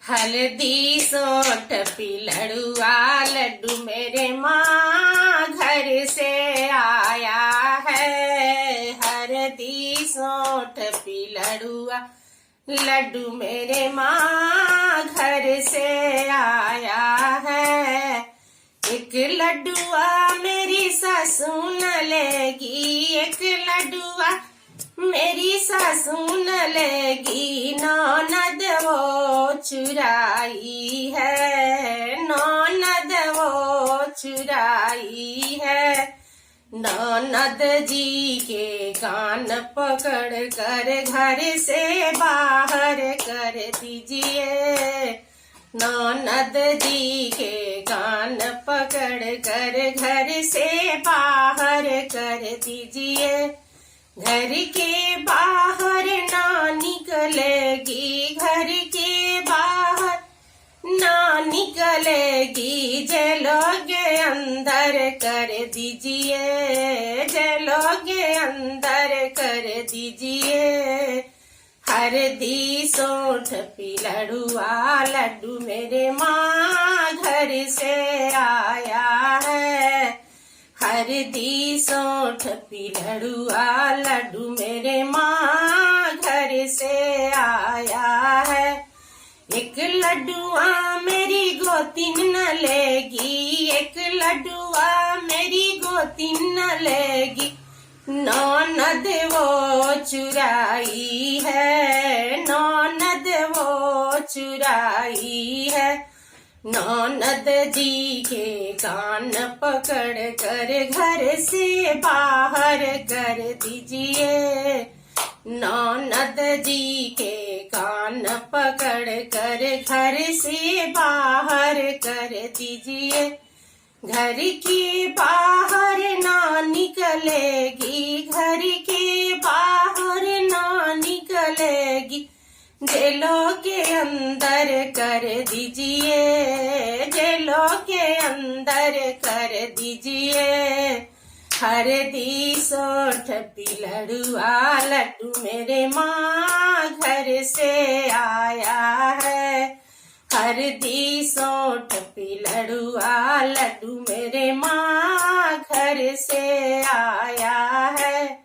हल्दी सोंठ पिलड़ुआ लड्डू मेरे माँ घर से आया है। हल्दी सोंठ पिलड़ुआ लड्डू मेरे माँ घर से आया है। एक लड्डुआ मेरी सासू न लेगी, एक लड्डुआ मेरी सासू न लेगी। ननद वो चुराई है, ननद वो चुराई है। ननद जी के कान पकड़ कर घर से बाहर कर दीजिए। ननद जी के कान पकड़ कर घर से बाहर कर दीजिए। घर के बाहर ना निकलेगी, घर के बाहर ना निकलेगी। जलोगे अंदर कर दीजिए, जलोगे अंदर कर दीजिए। हल्दी सोंठ पिलड़ुआ लड्डू मेरे माँ घर से आया है। हल्दी सोंठ पिलड़ुआ लड्डू मेरे माँ घर से आया है। एक लड्डुआ मेरी गोतिन न लेगी, एक लड्डुआ मेरी गोतिन न लेगी। ननद वो चुराई है, ननद वो चुराई है। ननद जी के कान पकड़ कर घर से बाहर कर दीजिए। ननद जी के कान पकड़ कर घर से बाहर कर दीजिए। घर के बाहर ना निकलेगी, घर के बाहर ना निकलेगी। जेलों के अंदर कर दीजिए, जेलों के अंदर कर दीजिए। हल्दी सोंठ पिलड़ुआ लड्डू मेरे माँ घर से आया है। हल्दी सोंठ पिलड़ुआ लड्डू मेरे माँ घर से आया है।